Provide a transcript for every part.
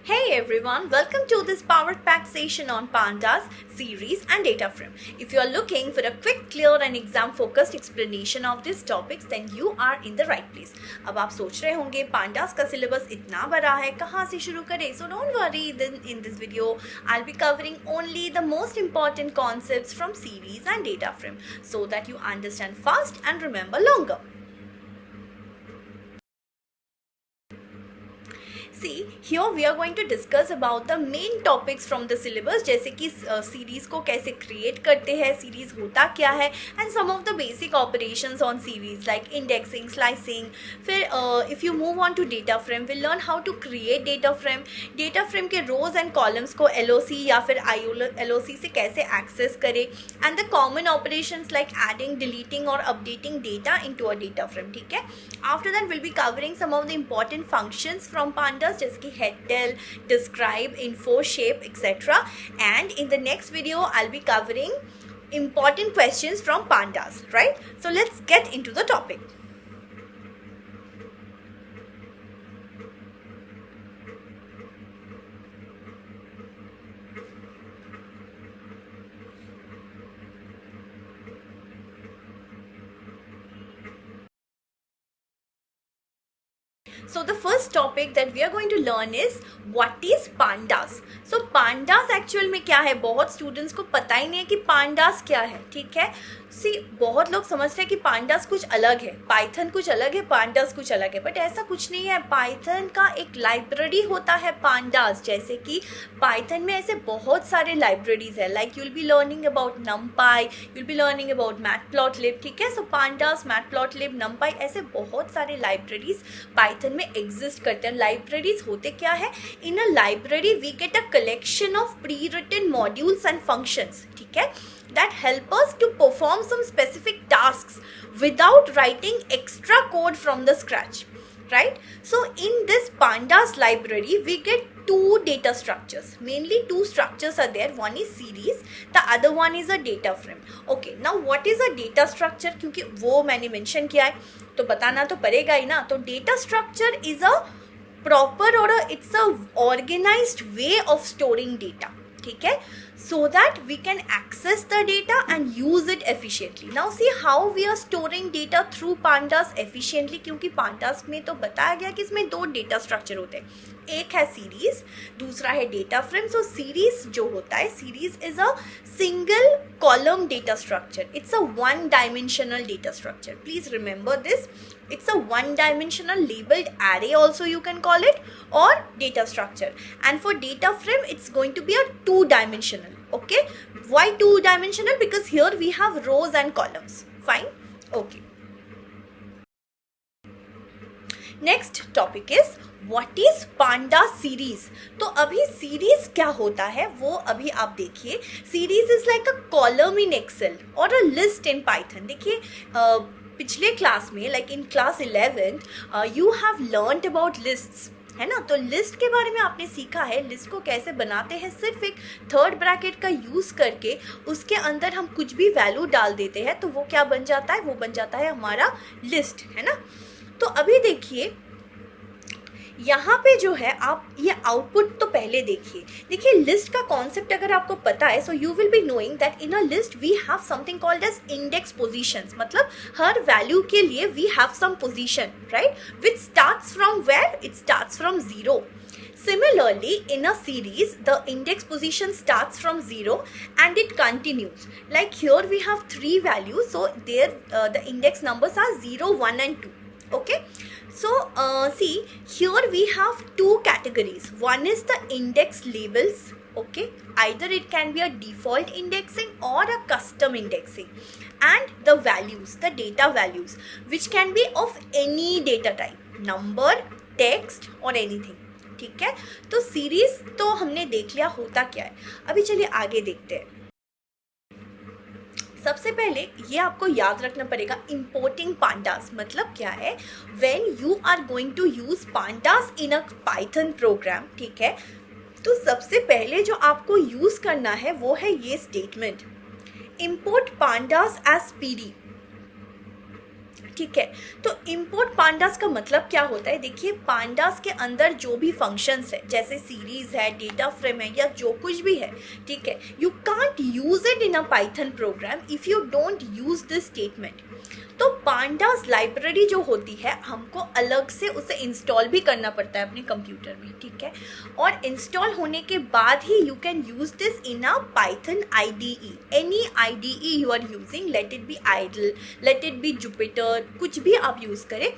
Hey everyone, welcome to this powered pack session on Pandas, series and data frame. If you are looking for a quick, clear and exam focused explanation of these topics, then you are in the right place. अब आप सोच रहे होंगे Pandas का syllabus इतना बड़ा है, कहाँ से शुरू करें? So don't worry, then in this video I'll be covering only the most important concepts from series and data frame so that you understand fast and remember longer. See, here we are going to discuss about the main topics from the syllabus, जैसे कि series को कैसे create करते हैं, series होता क्या है, and some of the basic operations on series like indexing, slicing. फिर if you move on to data frame, will learn how to create data frame के रोज एंड कॉलम्स को LOC या फिर ILOC से कैसे एक्सेस करें, and the common operations like adding, deleting और updating data into a data frame. ठीक है. After that will be covering some of the important functions from pandas जैसे कि head, tell, describe, info, shape, etc. And in the next video I'll be covering important questions from pandas, right? So let's get into the topic. So the first topic that we are going to learn is what is pandas. So pandas actual में क्या है, बहुत students को पता ही नहीं है कि pandas क्या है. ठीक है. सी बहुत लोग समझते हैं कि पांडास कुछ अलग है, पाइथन कुछ अलग है, पांडास कुछ अलग है, बट ऐसा कुछ नहीं है. पाइथन का एक लाइब्रेरी होता है पांडास. जैसे कि पाइथन में ऐसे बहुत सारे लाइब्रेरीज है, like you will be learning about नमपाई, you will be learning about matplotlib. ठीक है. सो पांडास, मैटप्लॉटलिब, नमपाई ऐसे बहुत सारे लाइब्रेरीज पाइथन में एग्जिस्ट करते हैं. लाइब्रेरीज होते क्या है, in a library we get a collection of pre written modules and functions. ठीक है. that help us to perform some specific tasks without writing extra code from the scratch, right? So in this pandas library we get two data structures. Mainly two structures are there. One is series, the other one is a data frame. Okay, now what is a data structure? क्योंकि वो मैंने mention किया है तो बताना तो पड़ेगा ही ना. तो data structure is a proper or it's a organized way of storing data. ठीक है. So that we can access the data and use it efficiently. Now see how we are storing data through pandas efficiently, क्योंकि pandas में तो बताया गया कि इसमें दो data structure होते हैं. एक है series, दूसरा है data frame. So series जो होता है, series is a single column data structure. It's a one dimensional data structure. Please remember this. It's a one dimensional labeled array also you can call it, or data structure. And for data frame it's going to be a two dimensional. Okay, why two dimensional? Because here we have rows and columns. Fine. Okay, next topic is what is pandas series. तो अभी series क्या होता है वो अभी आप देखिए. series is like a column in Excel or a list in Python. देखिए पिछले क्लास में like in class 11th you have learned about lists, है ना. तो लिस्ट के बारे में आपने सीखा है. लिस्ट को कैसे बनाते हैं, सिर्फ एक थर्ड ब्रैकेट का यूज़ करके उसके अंदर हम कुछ भी वैल्यू डाल देते हैं तो वो क्या बन जाता है, वो बन जाता है हमारा लिस्ट, है ना. तो अभी देखिए यहाँ पे जो है, आप ये आउटपुट तो पहले देखिए लिस्ट का कॉन्सेप्ट अगर आपको पता है, so you will be knowing that in a list we have something called as index positions. मतलब हर वैल्यू के लिए we have some position, right, which starts from where, it starts from 0. Similarly, in a series, the index position starts from 0 and it continues. Like here we have three values, so there the index numbers are 0, 1 and 2. Okay, so see here we have two categories. One is the index labels. Okay, either it can be a default indexing or a custom indexing, and the values, the data values, which can be of any data type, number, text or anything. ठीक है. तो series तो हमने देख लिया होता क्या है. अभी चलिए आगे देखते हैं. सबसे पहले ये आपको याद रखना पड़ेगा, इंपोर्टिंग पांडास मतलब क्या है. When you are going to use pandas in a Python program, ठीक है, तो सबसे पहले जो आपको यूज करना है वो है ये statement, import pandas as PD. ठीक है। तो इम्पोर्ट पांडास का मतलब क्या होता है, देखिए पांडास के अंदर जो भी फंक्शंस है, जैसे सीरीज है, डेटा फ्रेम है, या जो कुछ भी है, ठीक है, you can't use it in a Python programme if you don't use this statement. तो पांडास लाइब्रेरी जो होती है हमको अलग से उसे इंस्टॉल भी करना पड़ता है अपने कंप्यूटर में, ठीक है। और इंस्टॉल होने के बाद ही you can use this in a Python IDE, any IDE you are using, let it be IDLE, let it be Jupyter, कुछ भी आप यूज़ करें,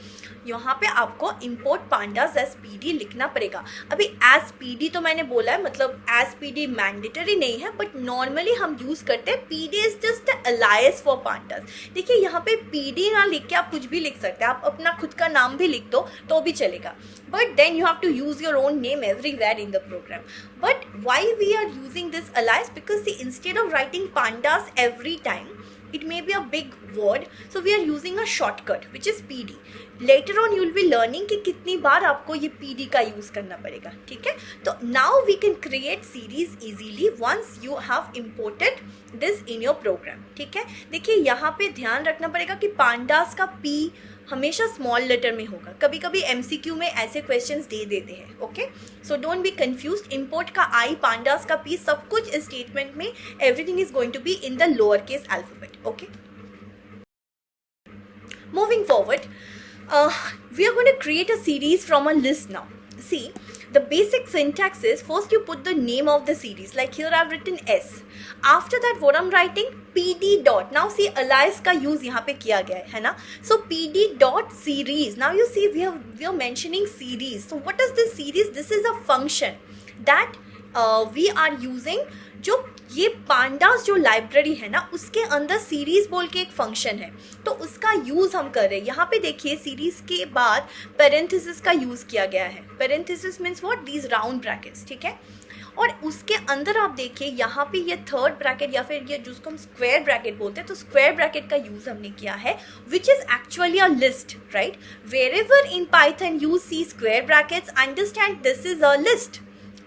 यहाँ पे आपको इम्पोर्ट पांडास एज PD लिखना पड़ेगा। अभी एज PD तो मैंने बोला है, मतलब एज PD मैंडेटरी नहीं है, बट नॉर्मली हम यूज़ करते हैं PD is just अलायस for pandas. देखिए यहाँ पे PD ना लिख के आप कुछ भी लिख सकते हैं, आप अपना खुद का नाम भी लिख दो तो भी चलेगा, but then you have to use your own name everywhere in the program. But why we are using this alias? Because see, instead of writing pandas every time, it may be a big word, so we are using a shortcut which is PD. Later on you will be learning कि कितनी बार आपको ये PD का use करना पड़ेगा, ठीक है। तो now we can create series easily once you have imported this in your program, ठीक है। देखिए यहाँ पे ध्यान रखना पड़ेगा कि पांडास का P हमेशा स्मॉल लेटर में होगा, कभी कभी MCQ में ऐसे क्वेश्चंस दे देते हैं, okay. So don't be confused, import का I, पांडास का P, सब कुछ इस स्टेटमेंट में everything is going to be in the lower case alphabet, okay. Moving forward, we are going to create a series from a list now. See, the basic syntax is first you put the name of the series, like here I've written S. After that what I'm writing, PD dot, now see alias का use यहाँ पे किया गया है ना, so PD dot series. Now you see we are mentioning series. So what is this series? This is a function that we are using, जो ये pandas जो लाइब्रेरी है ना उसके अंदर सीरीज बोल के एक फंक्शन है, तो उसका यूज़ हम कर रहे हैं। यहाँ पे देखिए सीरीज के बाद पेरेंथेसिस का यूज़ किया गया है। Parenthesis means what, these round brackets, ठीक है। और उसके अंदर आप देखिए यहाँ पे ये थर्ड ब्रैकेट या फिर ये जिसको हम स्क्वायर ब्रैकेट बोलते हैं, तो स्क्वायर ब्रैकेट का यूज़ हमने किया है, which is actually a list, right. Wherever in Python you see square brackets, understand this is a list,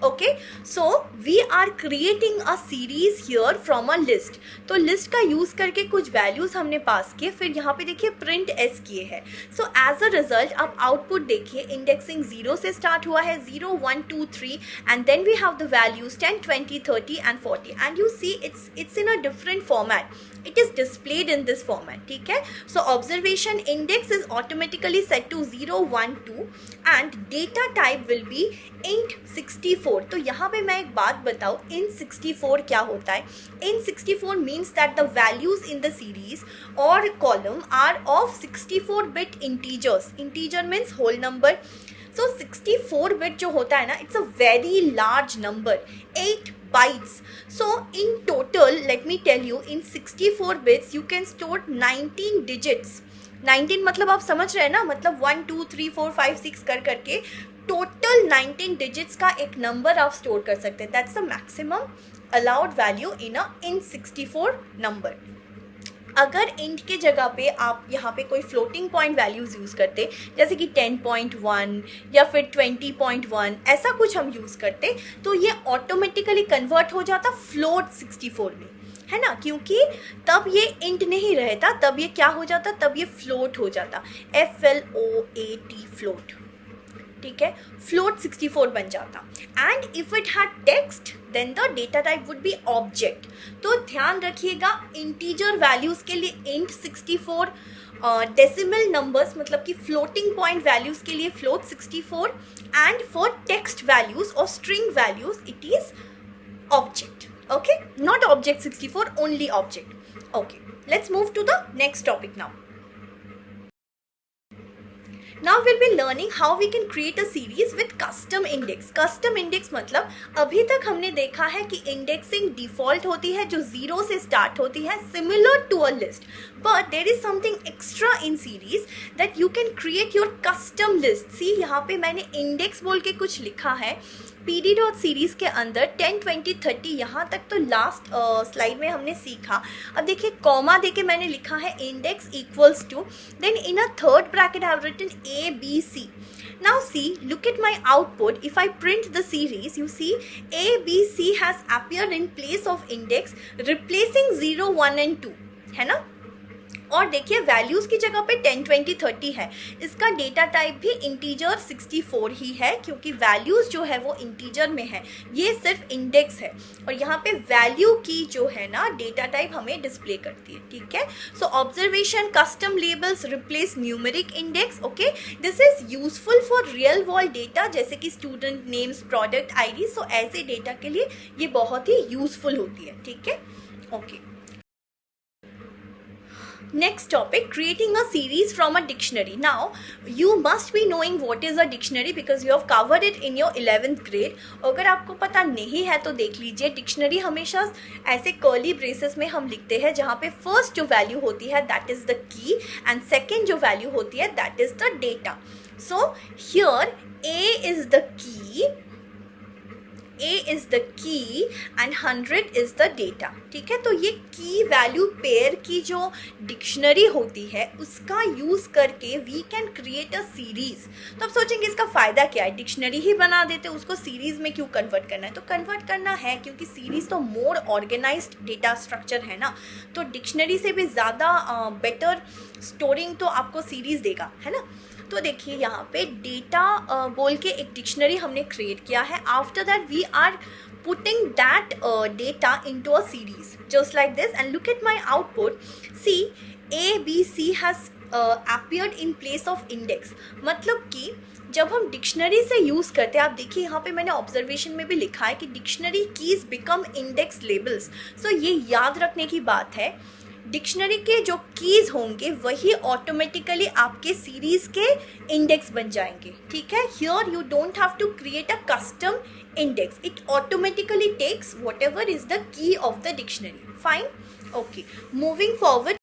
okay. So we are creating a series here from a list. तो list का use करके कुछ values हमने पास किए, फिर यहाँ पे देखिए प्रिंट एस किए हैं। सो एज अ रिजल्ट आप आउटपुट देखिए, इंडेक्सिंग 0 से स्टार्ट हुआ है, 0 1 2 3, and then we have the values 10 20 30 and 40, and you see it's in a different format, it is displayed in this format, ठीक है। So observation index is automatically set to 0 1 2 and data type will be int 64। तो यहाँ पे मैं एक बात बताऊँ, int 64 क्या होता है। int 64 means that the values in the series or column are of 64-bit integers. Integer means whole number. So 64-bit जो होता है ना, it's a very large number, 8 bytes. So in total, let me tell you, in 64 bits you can store 19 digits. 19 मतलब आप समझ रहे हैं ना, मतलब 1 2 3 4 5 6 कर करके टोटल 19 डिजिट्स का एक नंबर आप स्टोर कर सकते हैं। That's the maximum allowed value in a in 64 number. अगर इंट के जगह पे आप यहाँ पे कोई फ्लोटिंग पॉइंट वैल्यूज़ यूज़ करते, जैसे कि 10.1 या फिर 20.1, ऐसा कुछ हम यूज़ करते, तो ये ऑटोमेटिकली कन्वर्ट हो जाता फ्लोट 64 में, है ना, क्योंकि तब ये इंट नहीं रहता, तब ये क्या हो जाता, तब ये फ्लोट हो जाता, FLOAT फ्लोट, ठीक है, फ्लोट 64 बन जाता। And if it had text then the data type would be object. तो ध्यान रखिएगा, इंटीजर वैल्यूज के लिए इंट 64, डेसिमल नंबर्स मतलब कि फ्लोटिंग पॉइंट वैल्यूज के लिए float 64, and for text values और string values it is object, okay, not object 64, only object, okay. Let's move to the next topic now. Now we'll be learning how we can create a series with custom index. Custom index मतलब अभी तक हमने देखा है कि indexing default होती है जो 0 से start होती है, similar to a list. But there is something extra in series that you can create your custom list. See यहाँ पे मैंने index बोल के कुछ लिखा है, PD.series के अंदर 10 20 30, यहाँ तक तो लास्ट स्लाइड में हमने सीखा। अब देखिए कॉमा देके मैंने लिखा है index equals to, then in a third bracket I have written ABC. Now see, look at my output. If I print the series, you see ABC has appeared in place of index, replacing 0 1 and 2, है ना। और देखिए values की जगह पे 10, 20, 30 है। इसका data type भी इंटीजर 64 ही है, क्योंकि वैल्यूज जो है वो इंटीजर में है, ये सिर्फ इंडेक्स है। और यहाँ पे वैल्यू की जो है ना डेटा टाइप हमें डिस्प्ले करती है, ठीक है। So observation custom labels replace numeric index. Okay, this is useful for real world data, जैसे कि student names, product ID. So ऐसे डेटा के लिए ये बहुत ही यूजफुल होती है, ठीक है। Okay, next topic, creating a series from a dictionary. Now you must be knowing what is a dictionary because you have covered it in your 11th grade. अगर आपको पता नहीं है तो देख लीजिए, डिक्शनरी हमेशा ऐसे कर्ली ब्रेसेस में हम लिखते हैं, जहाँ पे फर्स्ट जो वैल्यू होती है दैट इज द की एंड सेकेंड जो वैल्यू होती है that is the data. So here A is the key, A is the key and 100 is the data. ठीक है, तो ये की वैल्यू पेयर की जो डिक्शनरी होती है उसका यूज़ करके we can create a series. तो आप सोचेंगे इसका फ़ायदा क्या है, डिक्शनरी ही बना देते, उसको सीरीज़ में क्यों कन्वर्ट करना है. तो कन्वर्ट करना है क्योंकि सीरीज़ तो मोर ऑर्गेनाइज्ड डेटा स्ट्रक्चर है ना, तो डिक्शनरी से भी ज़्यादा बेटर स्टोरिंग तो आपको सीरीज़ देगा, है ना. तो देखिए यहाँ पे डेटा बोल के एक डिक्शनरी हमने क्रिएट किया है. After that we are putting that data into a series just like this and look at my output. See, A, B, C has appeared in place of index. मतलब कि जब हम डिक्शनरी से use करते हैं, आप देखिए यहाँ पे मैंने ऑब्जर्वेशन में भी लिखा है कि dictionary keys become index labels. So ये याद रखने की बात है, डिक्शनरी के जो कीज़ होंगे वही ऑटोमेटिकली आपके सीरीज़ के इंडेक्स बन जाएंगे, ठीक है. Here you don't have to create a custom index, it automatically takes whatever is the key of the dictionary. Fine. Okay, moving forward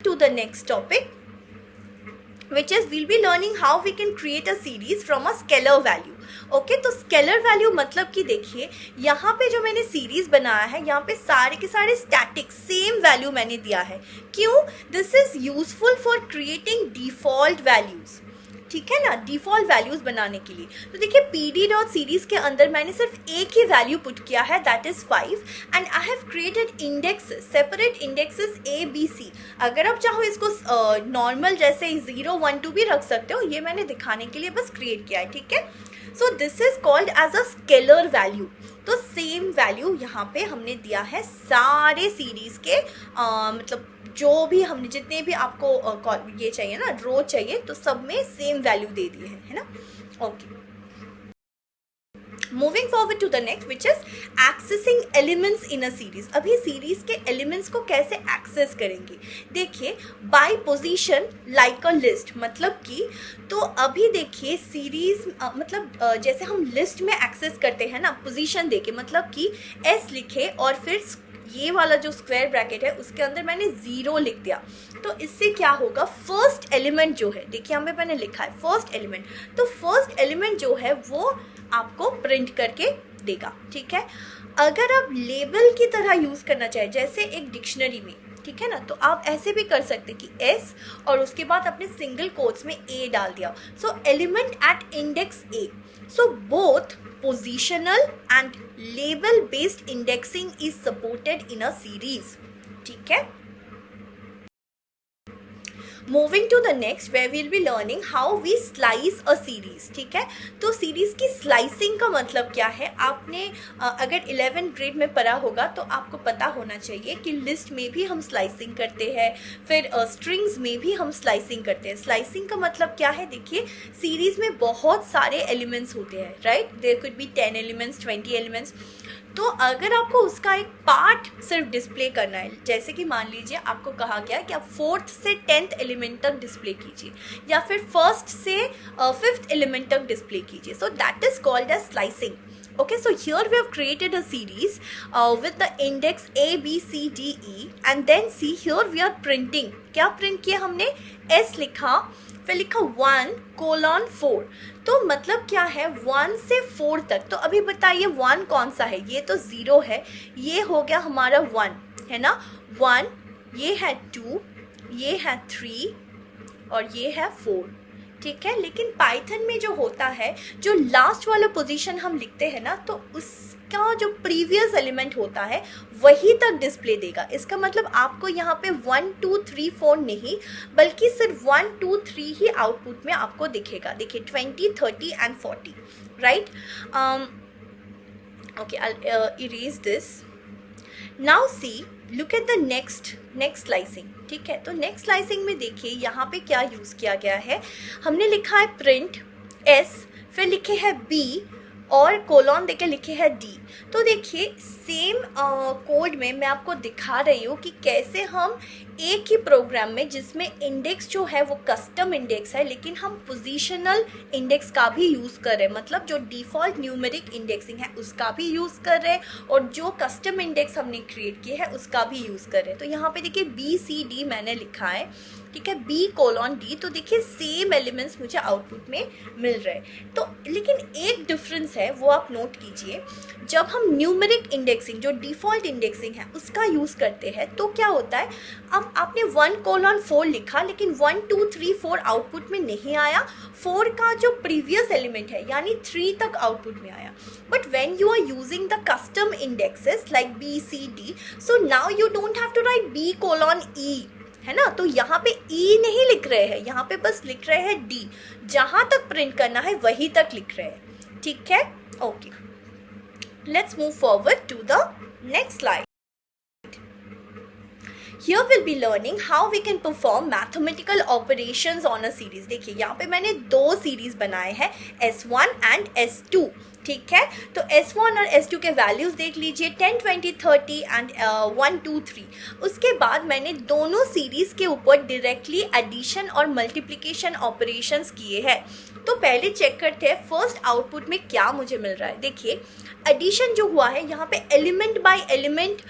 to the next topic, which is we'll be learning how we can create a series from a scalar value. Okay, तो scalar value मतलब कि देखिए यहाँ पे जो मैंने series बनाया है, यहाँ पे सारे के सारे स्टैटिक सेम वैल्यू मैंने दिया है. क्यों? This is useful for creating default values, ठीक है ना, डिफॉल्ट वैल्यूज बनाने के लिए. तो देखिए PD डॉट सीरीज के अंदर मैंने सिर्फ एक ही वैल्यू पुट किया है that is 5 and I have created indexes, separate indexes ABC. अगर आप चाहो इसको नॉर्मल जैसे 0, 1, 2 भी रख सकते हो, ये मैंने दिखाने के लिए बस क्रिएट किया है, ठीक है. So this is called as a scalar value. तो सेम वैल्यू यहाँ पे हमने दिया है सारे सीरीज के मतलब जो भी हमने जितने भी आपको ये चाहिए ना, रो चाहिए, तो सब में सेम वैल्यू दे दिए है ना. Okay, moving forward to the next which is accessing elements in a series. अभी सीरीज के एलिमेंट्स को कैसे एक्सेस करेंगे, देखिए by position like a list. मतलब कि तो अभी देखिए सीरीज मतलब जैसे हम लिस्ट में एक्सेस करते हैं ना पोजीशन देके, मतलब कि S लिखे और फिर ये वाला जो स्क्वायर ब्रैकेट है उसके अंदर मैंने 0 लिख दिया. तो इससे क्या होगा, फर्स्ट एलिमेंट जो है, देखिए हमें मैंने लिखा है फर्स्ट एलिमेंट, तो फर्स्ट एलिमेंट जो है वो आपको प्रिंट करके देगा, ठीक है. अगर आप लेबल की तरह यूज़ करना चाहे जैसे एक डिक्शनरी में, ठीक है ना, तो आप ऐसे भी कर सकते कि S और उसके बाद अपने सिंगल कोट्स में A डाल दिया. So element at index A. So both positional and label based indexing is supported in a series, ठीक है. Moving to the next where will be learning how we slice a series, ठीक है. तो series की slicing का मतलब क्या है, आपने अगर 11th ग्रेड में पढ़ा होगा तो आपको पता होना चाहिए कि लिस्ट में भी हम स्लाइसिंग करते हैं, फिर स्ट्रिंग्स में भी हम स्लाइसिंग करते हैं. स्लाइसिंग का मतलब क्या है, देखिए सीरीज में बहुत सारे एलिमेंट्स होते हैं, right. There could be 10 elements, 20 elements. तो अगर आपको उसका एक पार्ट सिर्फ डिस्प्ले करना है, जैसे कि मान लीजिए आपको कहा गया कि आप 4th से 10th एलिमेंट तक डिस्प्ले कीजिए या फिर 1st से 5th एलिमेंट तक डिस्प्ले कीजिए. So that is called as slicing. Okay, so here we have created a series with the index A, B, C, D, E and then see here we are printing. क्या print किया हमने, S लिखा, फिर लिखा 1:4. तो मतलब क्या है 1 से 4 तक. तो अभी बताइए 1 कौन सा है, ये तो 0 है, ये हो गया हमारा 1 है ना, 1, ये है 2, ये है 3 और ये है 4. ठीक है। लेकिन पाइथन में जो होता है, जो लास्ट वाला पोजीशन हम लिखते हैं ना, तो उसका जो प्रीवियस एलिमेंट होता है वही तक डिस्प्ले देगा। इसका मतलब आपको यहाँ पे 1 2 3 4 नहीं, बल्कि सिर्फ 1 2 3 ही आउटपुट में आपको दिखेगा। देखिए 20 30 and 40, right. Okay, I'll erase this. Now see, look at the next slicing, ठीक है। तो नेक्स्ट स्लाइसिंग में देखिए यहाँ पे क्या यूज़ किया गया है। हमने लिखा है प्रिंट s, फिर लिखे है b और कोलॉन देके लिखे है d। तो देखिए सेम कोड में मैं आपको दिखा रही हूँ कि कैसे हम एक ही प्रोग्राम में, जिसमें इंडेक्स जो है वो कस्टम इंडेक्स है, लेकिन हम पोजीशनल इंडेक्स का भी यूज़ कर रहे हैं, मतलब जो डिफ़ॉल्ट न्यूमेरिक इंडेक्सिंग है उसका भी यूज़ कर रहे हैं, और जो कस्टम इंडेक्स हमने क्रिएट किए है उसका भी यूज़ कर रहे हैं। तो यहाँ पे देखिए BCD मैंने लिखा है, ठीक है, B:D। तो देखिए सेम एलिमेंट्स मुझे आउटपुट में मिल रहे हैं। तो लेकिन एक डिफरेंस है, वो आप नोट कीजिए। जब हम न्यूमेरिक इंडेक्सिंग, जो डिफ़ॉल्ट इंडेक्सिंग है, उसका यूज़ करते हैं तो क्या होता है, अब आपने 1:4 लिखा, लेकिन 1 2 3 4 आउटपुट में नहीं आया, 4 का जो प्रीवियस एलिमेंट है यानी 3 तक आउटपुट में आया। But when you are using the custom indexes like BCD, so now you don't have to write B:E, है ना। तो यहाँ पे E नहीं लिख रहे हैं, यहाँ पे बस लिख रहे हैं D। जहाँ तक प्रिंट करना है वहीं तक लिख रहे हैं, ठीक है। Okay, let's move forward to the next slide. Here we'll be learning how we can perform mathematical operations on a series. देखिए यहाँ पे मैंने 2 सीरीज बनाए हैं, S1 एंड S2, ठीक है। तो S1 और S2 के वैल्यूज़ देख लीजिए, 10 20 30 एंड 1 2 3। उसके बाद मैंने दोनों सीरीज़ के ऊपर डायरेक्टली एडिशन और मल्टीप्लिकेशन ऑपरेशंस किए हैं। तो पहले चेक करते हैं फर्स्ट आउटपुट में क्या मुझे मिल रहा है। देखिए एडिशन जो हुआ है यहाँ पे element by element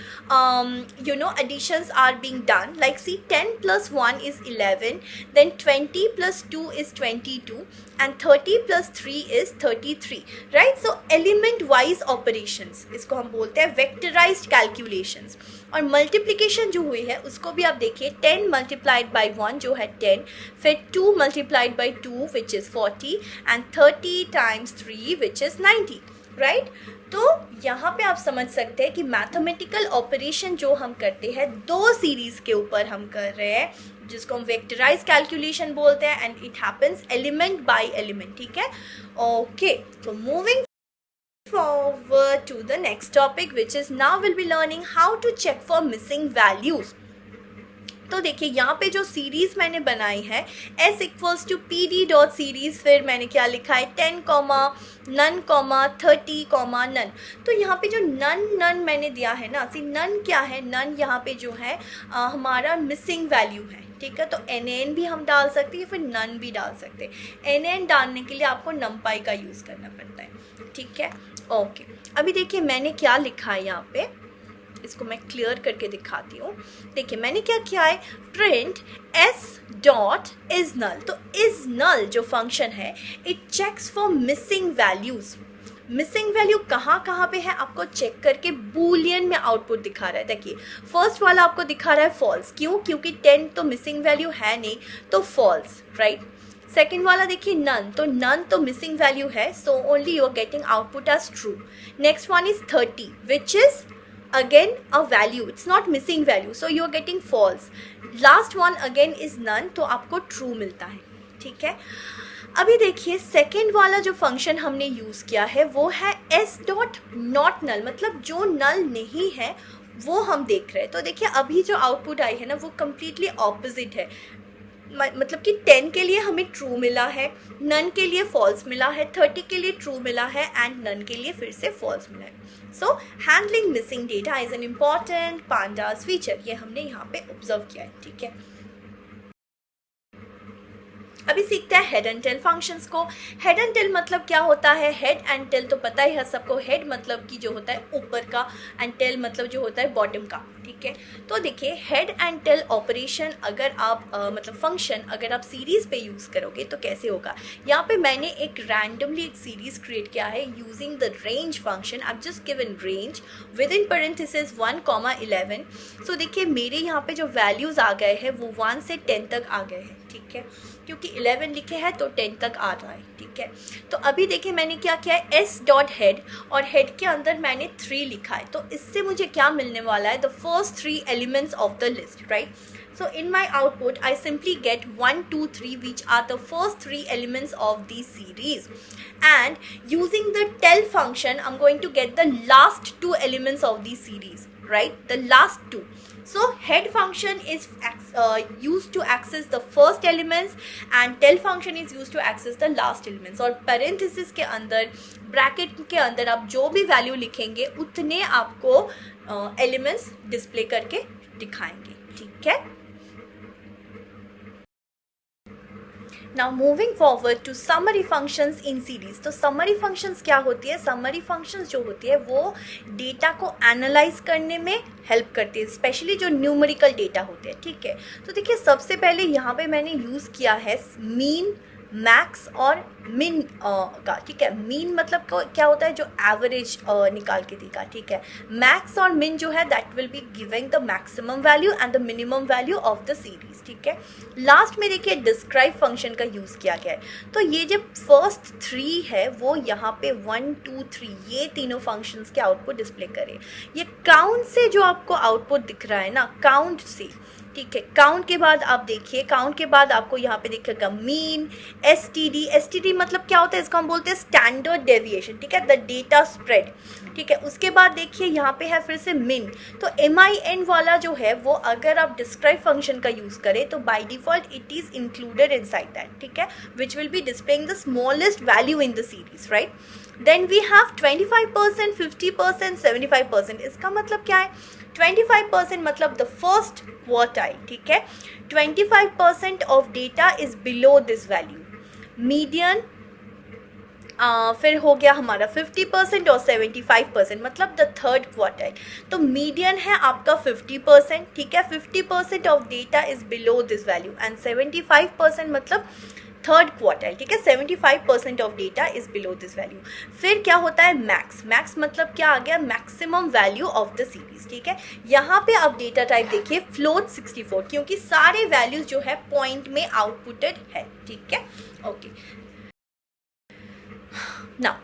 additions are being done, like C 10 + 1 is 11, then 20 + 2 is 22 and 30 + 3 is 33, right? So element wise operations, इसको हम बोलते हैं वेक्टराइज्ड कैलकुलेशंस। और मल्टीप्लिकेशन जो हुई है उसको भी आप देखिए, 10 × 1 जो है 10, फिर 2 × 2 which is 40 and 30 × 3 which is 90, right. तो यहाँ पे आप समझ सकते हैं कि मैथमेटिकल ऑपरेशन जो हम करते हैं 2 सीरीज़ के ऊपर हम कर रहे हैं, जिसको हम वेक्टराइज कैलकुलेशन बोलते हैं, and it happens element by element, ठीक है। ओके, तो moving forward to the next topic, which is now we'll be learning how to check for missing values. तो देखिए यहाँ पे जो सीरीज़ मैंने बनाई है S = PD.series, फिर मैंने क्या लिखा है 10, none, 30, none। तो यहाँ पे जो नन मैंने दिया है ना, सी नन क्या है, नन यहाँ पे जो है हमारा मिसिंग वैल्यू है, ठीक है। तो NaN भी हम डाल सकते हैं, फिर नन भी डाल सकते हैं। NaN डालने के लिए आपको numpy का यूज़ करना पड़ता है, ठीक है। ओके, अभी देखिए मैंने क्या लिखा है यहाँ पे, इसको मैं क्लियर करके दिखाती हूँ। देखिए मैंने क्या किया है, प्रिंट S.is null। तो is null जो फंक्शन है, it checks for missing values. Missing value कहाँ पे है आपको चेक करके बूलियन में आउटपुट दिखा रहा है। देखिए फर्स्ट वाला आपको दिखा रहा है फॉल्स, क्यों, क्योंकि 10 तो मिसिंग वैल्यू है नहीं, तो फॉल्स, राइट। सेकेंड वाला देखिए नन, तो नन तो मिसिंग वैल्यू है, so only you are getting output as true. Next one is 30 which is again a value, it's not missing value, so you are getting false. Last one again is none, तो आपको true मिलता है, ठीक है। अभी देखिए second वाला जो फंक्शन हमने यूज़ किया है वो है S.not null, मतलब जो नल नहीं है वो हम देख रहे हैं। तो देखिए अभी जो आउटपुट आई है ना वो कम्प्लीटली ऑपोजिट है, मतलब कि 10 के लिए हमें ट्रू मिला है, नन के लिए फॉल्स मिला है, 30 के लिए ट्रू मिला है एंड नन के लिए फिर से फॉल्स मिला है। So handling missing data is an important pandas feature, ये हमने यहाँ पे ऑब्जर्व किया है, ठीक है। अभी सीखते हैं हेड एंड टेल फंक्शंस को। हेड एंड टेल मतलब क्या होता है, हेड एंड टेल तो पता ही है सबको। हेड मतलब कि जो होता है ऊपर का, एंड टेल मतलब जो होता है बॉटम का, ठीक है। तो देखिए हेड एंड टेल ऑपरेशन अगर आप मतलब फंक्शन अगर आप सीरीज़ पे यूज़ करोगे तो कैसे होगा। यहाँ पे मैंने एक रैंडमली एक सीरीज़ क्रिएट किया है using the range function. I just given range with in parenthesis 1, 11। सो देखिए मेरे यहाँ पे जो वैल्यूज़ आ गए हैं वो 1 से 10 तक आ गए हैं, ठीक है, क्योंकि 11 लिखे हैं तो 10 तक आ रहा है, ठीक है। तो अभी देखिए मैंने क्या किया है, s डॉट हेड, और हेड के अंदर मैंने 3 लिखा है, तो इससे मुझे क्या मिलने वाला है, the first 3 elements of the list, right. So in my output, I simply get 1, 2, 3, which are the first 3 elements of the series. And using the tell function, I'm going to get the last 2 elements of the series, right? The last 2. So head function is used to access the first elements and tell function is used to access the last elements. और parenthesis के अंदर, bracket के अंदर आप जो भी value लिखेंगे उतने आपको elements display करके दिखाएंगे, ठीक है। Now moving forward to summary functions in series. तो summary functions क्या होती है, summary functions जो होती है वो डेटा को एनालाइज करने में हेल्प करती है, स्पेशली जो न्यूमेरिकल डेटा होते हैं, ठीक है। तो देखिए सबसे पहले यहाँ पे मैंने यूज़ किया है मीन, मैक्स और मिन का, ठीक है। मीन मतलब क्या होता है, जो एवरेज निकाल के देगा, ठीक है। मैक्स और मिन जो है that will be giving the maximum value and the minimum value of the series, ठीक है। लास्ट में देखिए डिस्क्राइब फंक्शन का यूज़ किया गया है, तो ये जो फर्स्ट 3 है वो यहाँ पे 1, 2, 3 ये तीनों फंक्शंस के आउटपुट डिस्प्ले करें। ये काउंट से जो आपको आउटपुट दिख रहा है ना, काउंट से, ठीक है। काउंट के बाद आप देखिए, काउंट के बाद आपको यहाँ पे दिखेगा मीन, एसटीडी मतलब क्या होता है, इसको हम बोलते हैं स्टैंडर्ड डेविएशन, ठीक है, द डेटा स्प्रेड, ठीक है। उसके बाद देखिए यहाँ पे है फिर से मिन, तो MIN वाला जो है वो अगर आप डिस्क्राइब फंक्शन का यूज़ करें तो by default it is included inside that, ठीक है, which will be displaying the smallest value in the series, right. Then we have 25%, 50%, 75%। इसका मतलब क्या है, 25% मतलब द फर्स्ट क्वार्टाइल, ठीक है। 25% of data is below this value. Median फिर हो गया हमारा 50% और 75% मतलब द थर्ड क्वार्टाइल। तो मीडियन है आपका 50%, ठीक है। 50% of data is below this value and 75% मतलब थर्ड क्वार्टाइल, ठीक है। 75% of data is below this value. फिर क्या होता है मैक्स, मैक्स मतलब क्या आ गया, maximum value of the series, ठीक है। यहाँ पे आप डेटा टाइप देखिए फ्लोट 64, क्योंकि सारे वैल्यूज जो है पॉइंट में आउटपुटेड है, ठीक है, okay. Now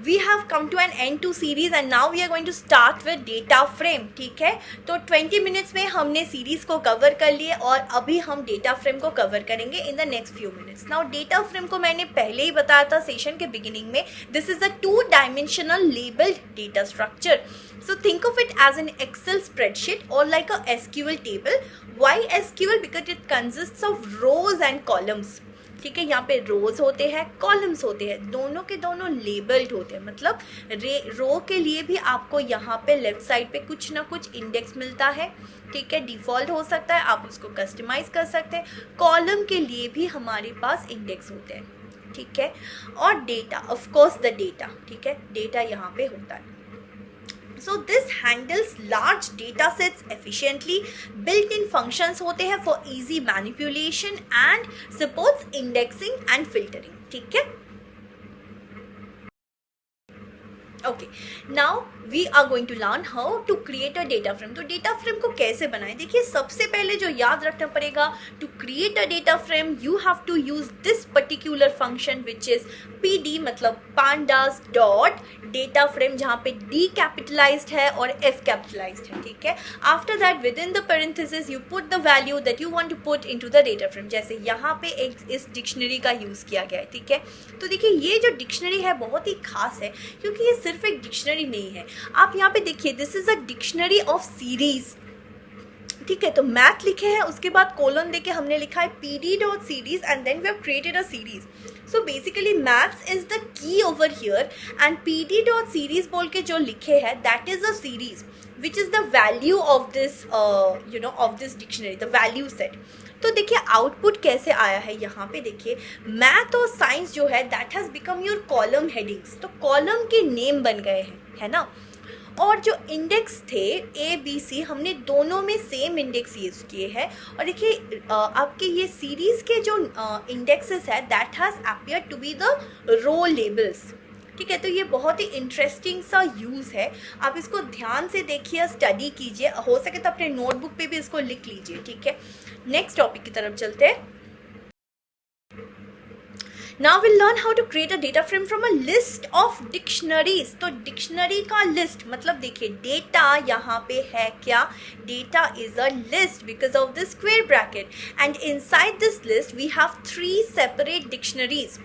we have come to an end to series and now we are going to start with data frame, ठीक है। तो 20 minutes में हमने सीरीज को कवर कर लिए और अभी हम डेटा फ्रेम को कवर करेंगे in the next few minutes. Now data frame को मैंने पहले ही बताया था सेशन के बिगिनिंग में, this is a 2-dimensional labeled data structure. So think of it as an Excel spreadsheet or like a SQL table. Why SQL? Because it consists of rows and columns, ठीक है। यहाँ पे रोज होते हैं, columns होते हैं, दोनों के दोनों लेबल्ड होते हैं, मतलब रो के लिए भी आपको यहाँ पे लेफ्ट साइड पे कुछ ना कुछ इंडेक्स मिलता है, ठीक है। डिफ़ॉल्ट हो सकता है, आप उसको कस्टमाइज़ कर सकते हैं। कॉलम के लिए भी हमारे पास इंडेक्स होते हैं, ठीक है। और data, of course the data, ठीक है, डेटा यहाँ पे होता है। So this handles large data sets efficiently. Built-in functions होते हैं for easy manipulation and supports indexing and filtering, ठीक है। Okay, now we are going to learn how to create a data frame. तो data frame को कैसे बनाएं, देखिए सबसे पहले जो याद रखना पड़ेगा, to create a data frame you have to use this particular function which is PD, मतलब पांडास डॉट डेटा फ्रेम, जहाँ पे D कैपिटलाइज्ड है और F कैपिटलाइज्ड है, ठीक है। After that within the parenthesis you put the value that you want to put into the data frame. जैसे यहाँ पे एक इस डिक्शनरी का यूज़ किया गया है, ठीक है। तो देखिए ये जो डिक्शनरी है बहुत ही खास है, क्योंकि ये सिर्फ एक डिक्शनरी नहीं है। आप यहाँ पे देखिए this is a dictionary of series, ठीक है। तो मैथ लिखे हैं, उसके बाद कोलन देके हमने लिखा है PD.series and then we have created a series. So basically maths is the key over here and PD.series बोल के जो लिखे हैं that is a series which is the value of this of this dictionary, the value set. तो देखिए output कैसे आया है, यहाँ पे देखिए मैथ और साइंस जो है that has become your column headings, तो कॉलम के नेम बन गए हैं, है ना। और जो इंडेक्स थे ABC, हमने दोनों में सेम इंडेक्स यूज़ किए हैं। और देखिए आपके ये सीरीज़ के जो इंडेक्सेस है that has appear to be the row labels, ठीक है। तो ये बहुत ही इंटरेस्टिंग सा यूज़ है, आप इसको ध्यान से देखिए, स्टडी कीजिए, हो सके तो अपने नोटबुक पे भी इसको लिख लीजिए, ठीक है। नेक्स्ट टॉपिक की तरफ चलते हैं। Now will learn how to create a data frame from a list of dictionaries. तो डिक्शनरी का लिस्ट मतलब देखिए डेटा यहाँ पे है क्या, data is a list because of the square bracket and inside this list we have 3 separate dictionaries.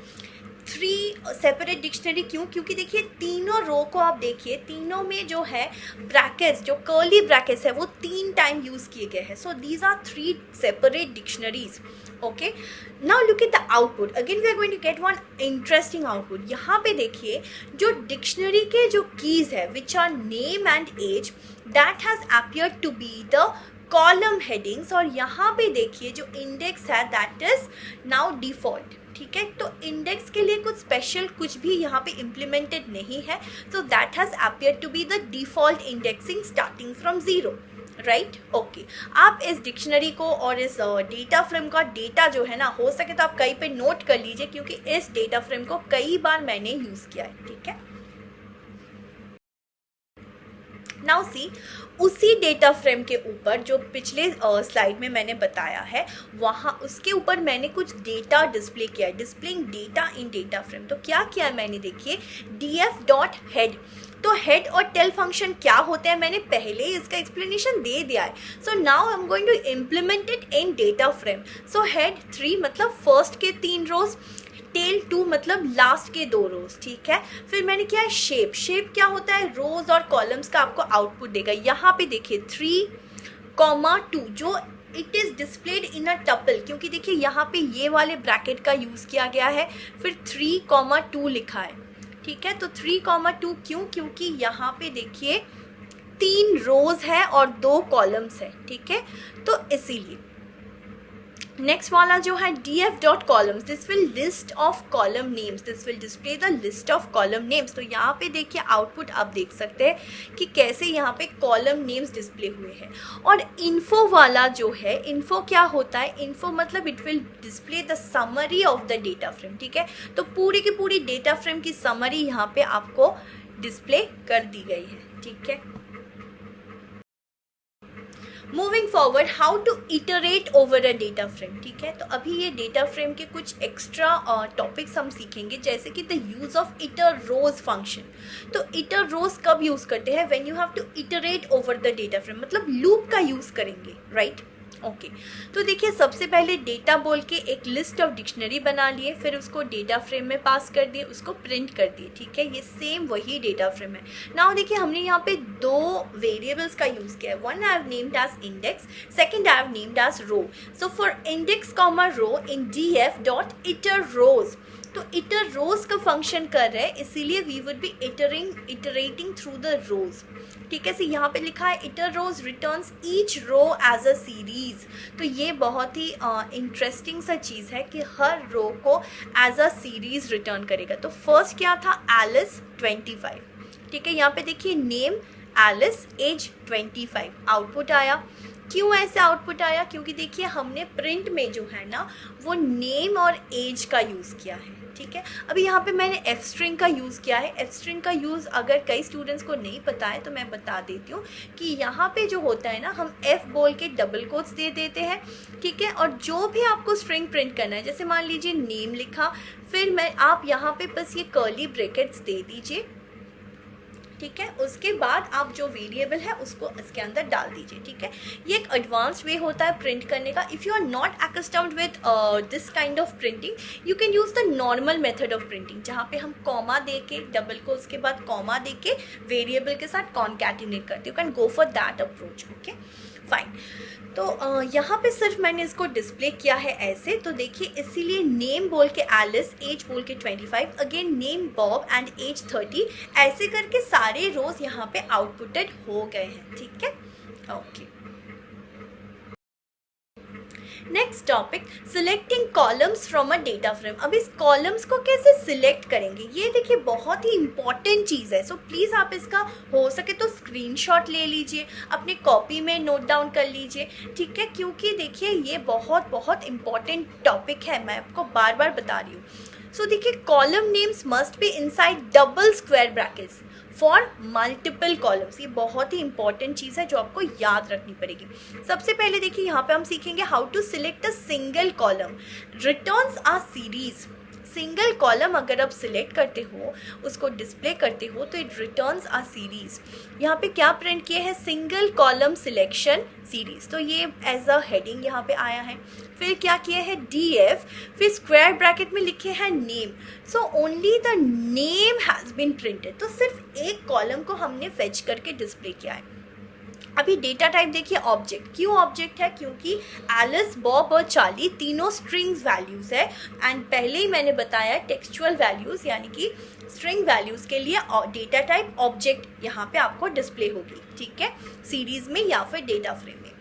3 separate dictionary क्यों? क्योंकि देखिए तीनों रो को आप देखिए, तीनों में जो है ब्रैकेट्स, जो कर्ली ब्रैकेट्स है वो 3 टाइम यूज किए गए हैं। So these are 3 separate dictionaries. Okay, now look at the output. Again we are going to get one interesting output. यहाँ पे देखिए जो डिक्शनरी के जो कीज है which are name and age, that has appeared to be the column headings. और यहाँ पे देखिए जो इंडेक्स है दैट इज नाउ डिफॉल्ट। ठीक है, तो इंडेक्स के लिए कुछ स्पेशल कुछ भी यहाँ पे इम्प्लीमेंटेड नहीं है। So that has appeared to be the default indexing starting from 0, right. Okay, आप इस डिक्शनरी को और इस डेटा फ्रेम का डेटा जो है ना, हो सके तो आप कहीं पे नोट कर लीजिए क्योंकि इस डेटा फ्रेम को कई बार मैंने यूज किया है। ठीक है, नाउ सी, उसी डेटा फ्रेम के ऊपर जो पिछले स्लाइड में मैंने बताया है वहाँ उसके ऊपर मैंने कुछ डेटा डिस्प्ले किया है, डिस्प्लेइंग डेटा इन डेटा फ्रेम। तो क्या किया है मैंने, देखिए df.head। तो हेड और टेल फंक्शन क्या होते हैं मैंने पहले ही इसका एक्सप्लेनेशन दे दिया है। So now I am going to implement it in data frame. So head 3 मतलब फर्स्ट के 3 रोज, टेल 2 मतलब लास्ट के 2 रोज। ठीक है, फिर मैंने किया है शेप। शेप क्या होता है, रोज और कॉलम्स का आपको आउटपुट देगा। यहाँ पे देखिए 3,2 जो it is displayed in a tuple, क्योंकि देखिए यहाँ पे ये वाले ब्रैकेट का यूज किया गया है, फिर 3,2 लिखा है। ठीक है, तो 3,2 क्यों? क्योंकि यहाँ पे देखिए 3 रोज है और 2 कॉलम्स है। ठीक है, तो इसीलिए नेक्स्ट वाला जो है df.columns, this will list of column names, this will display the list of column names. तो यहाँ पे देखिए आउटपुट आप देख सकते हैं कि कैसे यहाँ पे कॉलम नेम्स डिस्प्ले हुए हैं। और इन्फो वाला जो है, इन्फो क्या होता है, इन्फो मतलब it will display the summary of the data frame. ठीक है, तो पूरी की पूरी डेटा फ्रेम की समरी यहाँ पे आपको डिस्प्ले कर दी गई है। ठीक है, moving forward, how to iterate over a data frame. ठीक है, तो अभी ये डेटा फ्रेम के कुछ एक्स्ट्रा टॉपिक्स हम सीखेंगे, जैसे कि the use of iter rows function. तो इटर रोज कब यूज करते हैं, when you have to iterate over the data frame, मतलब लूप का यूज करेंगे, राइट। ओके, तो देखिए सबसे पहले डेटा बोल के एक लिस्ट ऑफ डिक्शनरी बना लिए, फिर उसको डेटा फ्रेम में पास कर दिए, उसको प्रिंट कर दिए। ठीक है, ये सेम वही डेटा फ्रेम है। नाउ देखिए हमने यहाँ पे 2 वेरिएबल्स का यूज किया है। One I have named as index, second I have named as row. So for index comma row in df.iterRows, तो इटर रोज का फंक्शन कर रहे हैं, इसीलिए we would be iterating through the rows. ठीक है, यहाँ पे लिखा है iterrows returns each row as a series. तो ये बहुत ही इंटरेस्टिंग सा चीज़ है कि हर रो को एज अ सीरीज रिटर्न करेगा। तो फर्स्ट क्या था, एलिस 25। ठीक है, यहाँ पे देखिए नेम एलिस, एज 25, आउटपुट आया। क्यों ऐसे आउटपुट आया, क्योंकि देखिए हमने प्रिंट में जो है ना वो नेम और एज का यूज़ किया है। ठीक है, अभी यहाँ पे मैंने एफ स्ट्रिंग का यूज़ किया है। एफ स्ट्रिंग का यूज़ अगर कई स्टूडेंट्स को नहीं पता है तो मैं बता देती हूँ कि यहाँ पे जो होता है ना, हम एफ बोल के डबल कोट्स दे देते हैं। ठीक है, और जो भी आपको स्ट्रिंग प्रिंट करना है, जैसे मान लीजिए नेम लिखा, फिर आप यहाँ पे बस ये कर्ली ब्रैकेट्स दे दीजिए। ठीक है, उसके बाद आप जो वेरिएबल है उसको इसके अंदर डाल दीजिए। ठीक है, ये एक एडवांस वे होता है प्रिंट करने का। If you are not accustomed with this kind of printing, you can use the normal method of printing, जहाँ पे हम कॉमा दे के, डबल को उसके बाद कॉमा दे के वेरिएबल के साथ कॉन्कैटिनेट करते, you can go for that approach. Okay fine, तो यहाँ पे सिर्फ मैंने इसको डिस्प्ले किया है ऐसे। तो देखिए इसीलिए नेम बोल के एलिस, एज बोल के 25, again name Bob and age 30, ऐसे करके सारे रोज यहाँ पे आउटपुटेड हो गए हैं। ठीक है, okay. Next topic, selecting columns from a data frame. अब इस कॉलम्स को कैसे सिलेक्ट करेंगे, ये देखिए बहुत ही इंपॉर्टेंट चीज़ है। सो प्लीज़ आप इसका हो सके तो स्क्रीनशॉट ले लीजिए, अपने कॉपी में नोट डाउन कर लीजिए। ठीक है, क्योंकि देखिए ये बहुत बहुत इंपॉर्टेंट टॉपिक है, मैं आपको बार बार बता रही हूँ। सो देखिए column names must be inside double square brackets for multiple columns. ये बहुत ही इंपॉर्टेंट चीज़ है जो आपको याद रखनी पड़ेगी। सबसे पहले देखिए यहाँ पे हम सीखेंगे how to select a single column, returns a series. Single column अगर आप सिलेक्ट करते हो, उसको डिस्प्ले करते हो, तो इट रिटर्न्स अ सीरीज। यहाँ पे क्या प्रिंट किए हैं, सिंगल कॉलम सिलेक्शन सीरीज, तो ये एज अ हेडिंग यहाँ पे आया है। फिर क्या किया है, DF, फिर स्क्वायर ब्रैकेट में लिखे हैं name, so only the name has been printed, तो सिर्फ एक कॉलम को हमने फेच करके डिस्प्ले किया है। अभी डेटा टाइप देखिए ऑब्जेक्ट, क्यों ऑब्जेक्ट है, क्योंकि एलिस, बॉब और चार्ली तीनों स्ट्रिंग्स वैल्यूज़ है, एंड पहले ही मैंने बताया टेक्सचुअल वैल्यूज़ यानी कि स्ट्रिंग वैल्यूज़ के लिए डेटा टाइप ऑब्जेक्ट यहाँ पे आपको डिस्प्ले होगी, ठीक है, सीरीज़ में या फिर डेटा फ्रेम में।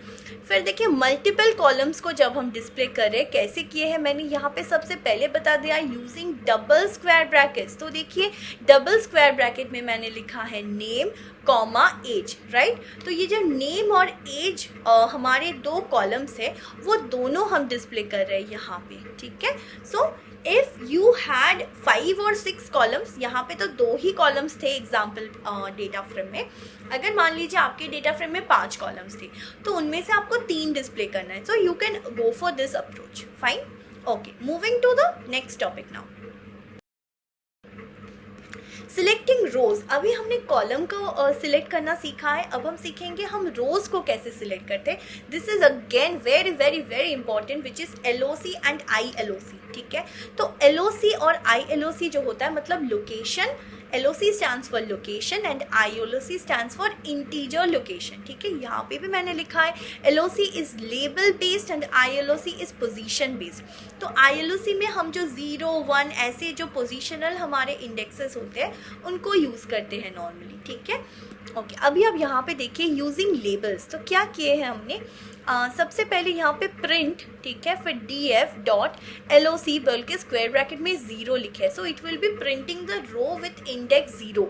फिर देखिए मल्टीपल कॉलम्स को जब हम डिस्प्ले कर रहे हैं कैसे किए हैं, मैंने यहाँ पे सबसे पहले बता दिया यूजिंग डबल स्क्वायर ब्रैकेट्स। तो देखिए डबल स्क्वायर ब्रैकेट में मैंने लिखा है नेम कॉमा एज, राइट। तो ये जो नेम और एज हमारे दो कॉलम्स है वो दोनों हम डिस्प्ले कर रहे हैं यहाँ पे, ठीक है। सो इफ़ यू हैड 5 और 6 कॉलम्स, यहाँ पे तो 2 ही कॉलम्स थे एग्जाम्पल डेटा फ्रेम में, अगर मान लीजिए आपके डेटा फ्रेम में 5 कॉलम्स थे तो उनमें से आपको 3 डिस्प्ले करना है, so you can go for this approach, fine. Okay, moving to the next topic now, selecting rows. अभी हमने कॉलम को सिलेक्ट करना सीखा है, अब हम सीखेंगे हम रोज को कैसे सिलेक्ट करते हैं। This is again very very very important which is LOC and ILOC, ठीक है। तो LOC और ILOC जो होता है मतलब location, LOC stands for location and ILOC stands for integer location, ठीक है। यहाँ पे भी मैंने लिखा है LOC is label based and ILOC is position based। तो ILOC में हम जो 0, 1 ऐसे जो पोजिशनल हमारे इंडेक्सेस होते हैं उनको यूज़ करते हैं नॉर्मली, ठीक है। ओके, अभी अब यहाँ पे देखिए यूजिंग लेबल्स, तो क्या किए हैं हमने, सबसे पहले यहाँ पे प्रिंट, ठीक है, फिर DF.LOC बोल के स्क्वायर ब्रैकेट में 0 लिखे, so it will be printing the row with index 0,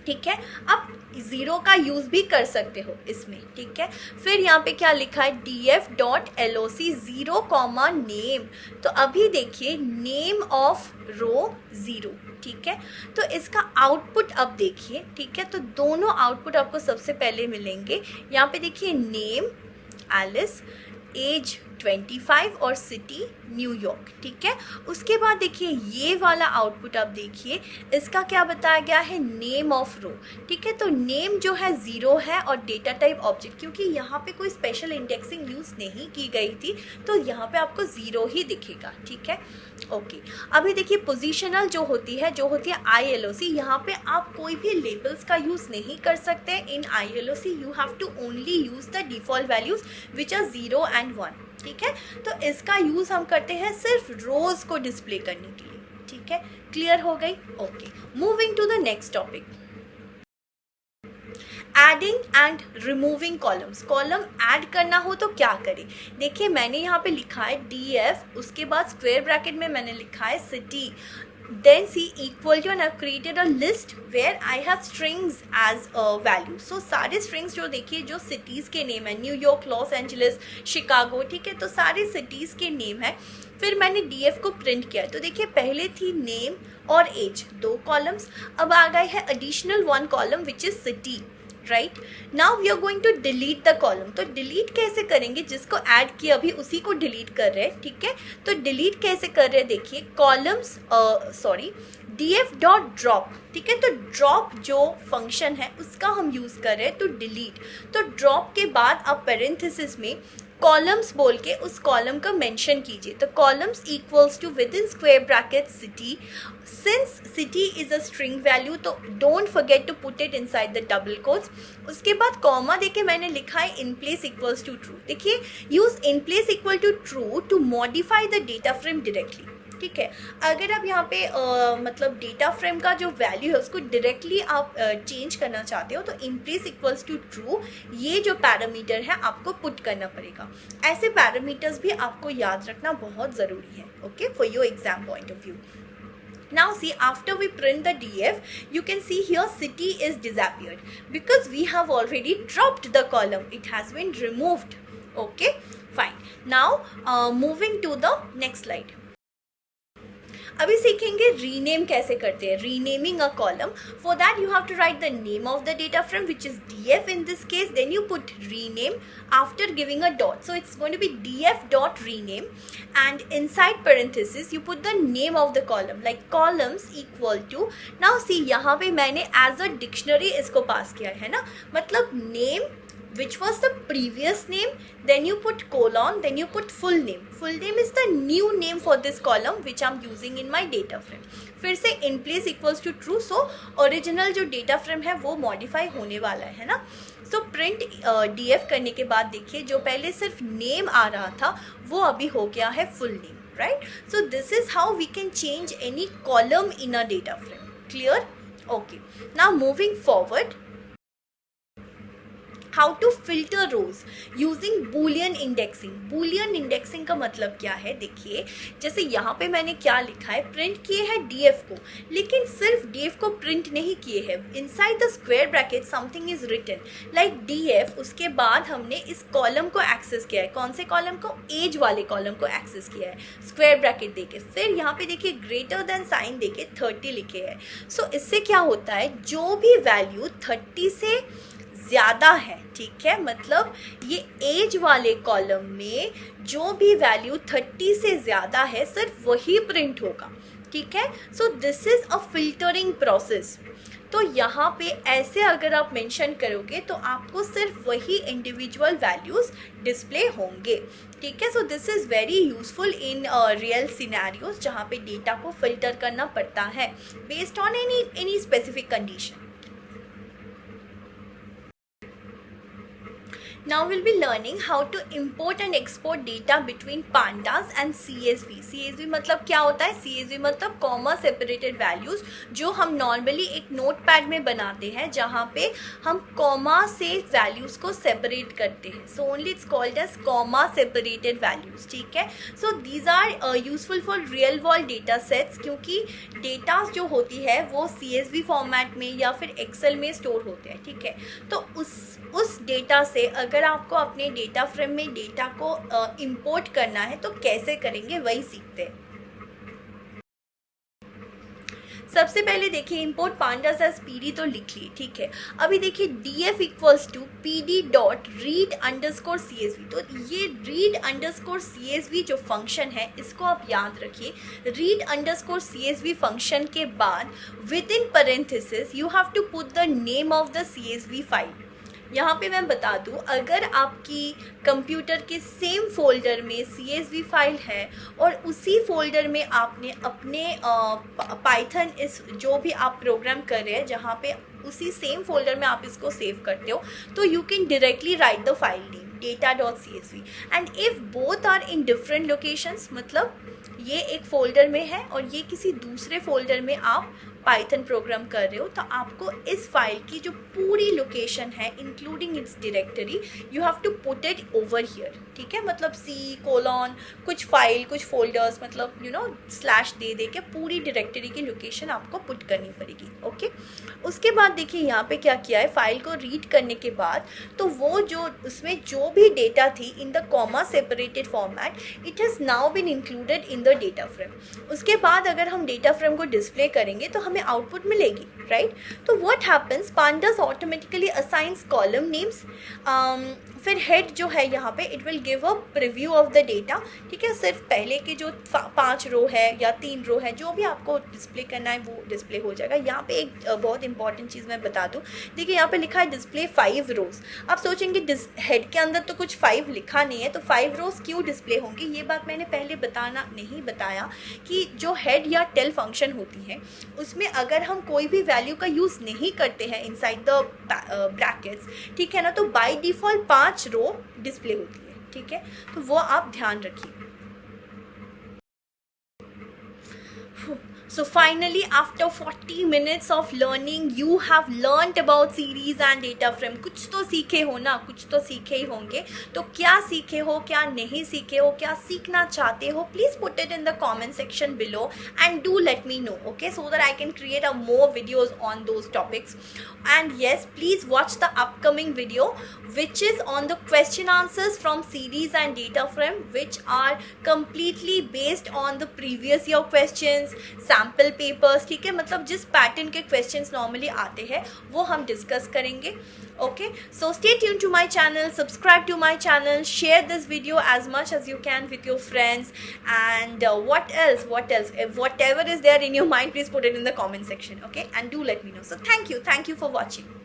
ठीक है। अब 0 का यूज़ भी कर सकते हो इसमें, ठीक है। फिर यहाँ पे क्या लिखा है, DF.LOC 0, नेम, तो अभी देखिए नेम ऑफ रो 0, ठीक है। तो इसका आउटपुट अब देखिए, ठीक है, तो दोनों आउटपुट आपको सबसे पहले मिलेंगे। यहाँ पे देखिए नेम एलिस, एज 25 और सिटी न्यूयॉर्क, ठीक है। उसके बाद देखिए ये वाला आउटपुट आप देखिए, इसका क्या बताया गया है, नेम ऑफ रो, ठीक है। तो नेम जो है 0 है और डेटा टाइप ऑब्जेक्ट, क्योंकि यहाँ पे कोई स्पेशल इंडेक्सिंग यूज़ नहीं की गई थी तो यहाँ पे आपको 0 ही दिखेगा, ठीक है। ओके, अभी देखिए पोजिशनल जो होती है ILOC, यहाँ पे आप कोई भी लेबल्स का यूज़ नहीं कर सकते in ILOC, you have to only use the default values which are 0 and 1, ठीक है। तो इसका यूज़ हम करते हैं सिर्फ रोज़ को डिस्प्ले करने के लिए, ठीक है। क्लियर हो गई। Okay, moving to the next topic, adding and removing columns. Column add करना हो तो क्या करें, देखिए मैंने यहाँ पे लिखा है DF, उसके बाद स्क्वायर ब्रैकेट में मैंने लिखा है city, then C equal to and I've created a list where I have strings as a value। so सारे strings जो देखिए जो cities के नेम है, न्यूयॉर्क, लॉस एंजलिस, शिकागो, ठीक है, तो सारे cities के नेम है। फिर मैंने DF को प्रिंट किया, तो देखिए पहले थी नेम और एज 2 कॉलम्स, अब आ गए है additional 1 column which is city, right. Now we are going to delete the column, तो डिलीट कैसे करेंगे, जिसको ऐड किया अभी उसी को डिलीट कर रहे हैं, ठीक है। तो डिलीट कैसे कर रहे हैं, देखिए कॉलम्स DF.drop, ठीक है। तो ड्रॉप जो फंक्शन है उसका हम यूज़ कर रहे हैं, तो डिलीट, तो ड्रॉप के बाद आप पेरेंथेसिस में कॉलम्स बोल के उस कॉलम का मेंशन कीजिए, तो columns equals to within square bracket city, since city is a string value तो don't forget to put it inside the double quotes. उसके बाद कॉमा देके मैंने लिखा है in place equals to true, देखिए use in place equal to true to modify the data frame directly, ठीक है। अगर आप यहाँ पे मतलब डेटा फ्रेम का जो वैल्यू है उसको डायरेक्टली आप चेंज करना चाहते हो तो in place equals to true ये जो पैरामीटर है आपको पुट करना पड़ेगा। ऐसे पैरामीटर्स भी आपको याद रखना बहुत ज़रूरी है, okay, for your exam point of view. Now see, after we print the DF, you can see here city is disappeared because we have already dropped the column. It has been removed. Okay, fine. Now moving to the next slide. अभी सीखेंगे rename कैसे करते हैं, renaming a column. For that you have to write the name of the data frame which is df in this case, then you put rename after giving a dot. So it's going to be df dot rename, and inside parenthesis you put the name of the column, like columns equal to. now see यहाँ पे मैंने as a dictionary इसको पास किया है ना, मतलब name which was the previous name, then you put colon, then you put full name. Full name is the new name for this column which I'm using in my data frame. फिर से in place equals to true, so original जो data frame है वो modify होने वाला है ना. so print df करने के बाद देखिए जो पहले सिर्फ name आ रहा था वो अभी हो गया है full name, right? so this is how we can change any column in a data frame. Clear? okay, now moving forward, how to filter rows using boolean indexing. Boolean indexing का मतलब क्या है, देखिए जैसे यहाँ पे मैंने क्या लिखा है, प्रिंट किए हैं डीएफ को, लेकिन सिर्फ डीएफ को प्रिंट नहीं किए हैं. Inside the square bracket something is written like DF. उसके बाद हमने इस कॉलम को एक्सेस किया है. कौन से कॉलम को? एज वाले कॉलम को एक्सेस किया है स्क्वायर ब्रैकेट देके. फिर यहाँ पे देखिए ग्रेटर देन साइन देके 30 लिखे हैं. सो इससे क्या होता है, जो भी वैल्यू 30 से ज़्यादा है, ठीक है, मतलब ये एज वाले कॉलम में जो भी वैल्यू 30 से ज़्यादा है सिर्फ वही प्रिंट होगा, ठीक है. So this is a filtering process. तो यहाँ पे ऐसे अगर आप मेंशन करोगे तो आपको सिर्फ वही इंडिविजुअल वैल्यूज़ डिस्प्ले होंगे, ठीक है. So this is very useful in real scenarios जहाँ पे डेटा को फिल्टर करना पड़ता है based on any specific condition. Now we'll be learning how to import and export data between pandas and CSV. CSV मतलब क्या होता है? CSV मतलब कॉमा सेपरेटेड वैल्यूज़, जो हम नॉर्मली एक नोटपैड में बनाते हैं जहाँ पे हम कॉमा से वैल्यूज़ को सेपरेट करते हैं. So only it's called as comma separated values, ठीक है. So these are useful for real world data sets, क्योंकि डेटा जो होती है वो CSV फॉर्मेट में या फिर एक्सेल में स्टोर होते हैं, ठीक है. तो उस डेटा से अगर आपको अपने डेटा फ्रेम में डेटा को इंपोर्ट करना है तो कैसे करेंगे वही सीखते हैं. सबसे पहले देखिए इंपोर्ट पांडास एज पीडी तो लिख लिए, ठीक है. अभी देखिए df equals to pd dot read underscore CSV. तो ये रीड अंडरस्कोर CSV जो फंक्शन है इसको आप याद रखिए. रीड अंडरस्कोर CSV फंक्शन के बाद within parenthesis you have to put the name of the CSV file. यहाँ पे मैं बता दूँ, अगर आपकी कंप्यूटर के सेम फोल्डर में CSV फाइल है और उसी फोल्डर में आपने अपने पाइथन इस जो भी आप प्रोग्राम कर रहे हैं जहाँ पे उसी सेम फोल्डर में आप इसको सेव करते हो, तो you can directly write the file name data.csv. And if both are in different locations, मतलब ये एक फोल्डर में है और ये किसी दूसरे फोल्डर में आप पाइथन प्रोग्राम कर रहे हो, तो आपको इस फाइल की जो पूरी लोकेशन है including its directory you have to put it over here, ठीक है. मतलब C: कुछ फाइल कुछ फोल्डर्स, मतलब स्लैश दे के पूरी डायरेक्टरी की लोकेशन आपको पुट करनी पड़ेगी, ओके. उसके बाद देखिए यहाँ पे क्या किया है, फाइल को रीड करने के बाद तो वो जो उसमें जो भी डेटा थी in the comma separated format it has now been included in the data frame. उसके बाद अगर हम डेटा फ्रेम को डिस्प्ले करेंगे तो हमें आउटपुट मिलेगी, राइट. तो what happens, pandas automatically assigns column names. फिर हेड जो है यहाँ पे it will give a preview of the data, ठीक है. सिर्फ पहले के जो 5 रो है या 3 रो है जो भी आपको डिस्प्ले करना है वो डिस्प्ले हो जाएगा. यहाँ पे एक बहुत इंपॉर्टेंट चीज़ मैं बता दूँ, देखिए यहाँ पे लिखा है डिस्प्ले 5 रोज. आप सोचेंगे हेड के अंदर तो कुछ 5 लिखा नहीं है तो 5 रोज क्यों डिस्प्ले होंगे. ये बात मैंने पहले बताया कि जो हेड या टेल फंक्शन होती है उसमें अगर हम कोई भी वैल्यू का यूज़ नहीं करते हैं इनसाइड द ब्रैकेट्स, ठीक है ना, तो बाय डिफ़ॉल्ट 5 रो डिस्प्ले होती है, ठीक है. तो वो आप ध्यान रखिए. So finally, after 40 minutes of learning, you have learnt about series and data frame. कुछ तो सीखे हो ना, कुछ तो सीखे ही होंगे. तो क्या सीखे हो, क्या नहीं सीखे हो, क्या सीखना चाहते हो, please put it in the comment section below and do let me know, okay, so that I can create a more videos on those topics. And yes, please watch the upcoming video which is on the question answers from series and data frame, which are completely based on the previous year questions, sample papers, ठीक है, मतलब जिस pattern के questions normally आते हैं वो हम discuss करेंगे. Okay, so stay tune to my channel, subscribe to my channel, share this video as much as you can with your friends, and what else, whatever is there in your mind, please put it in the comment section, okay, and do let me know. So thank you for watching.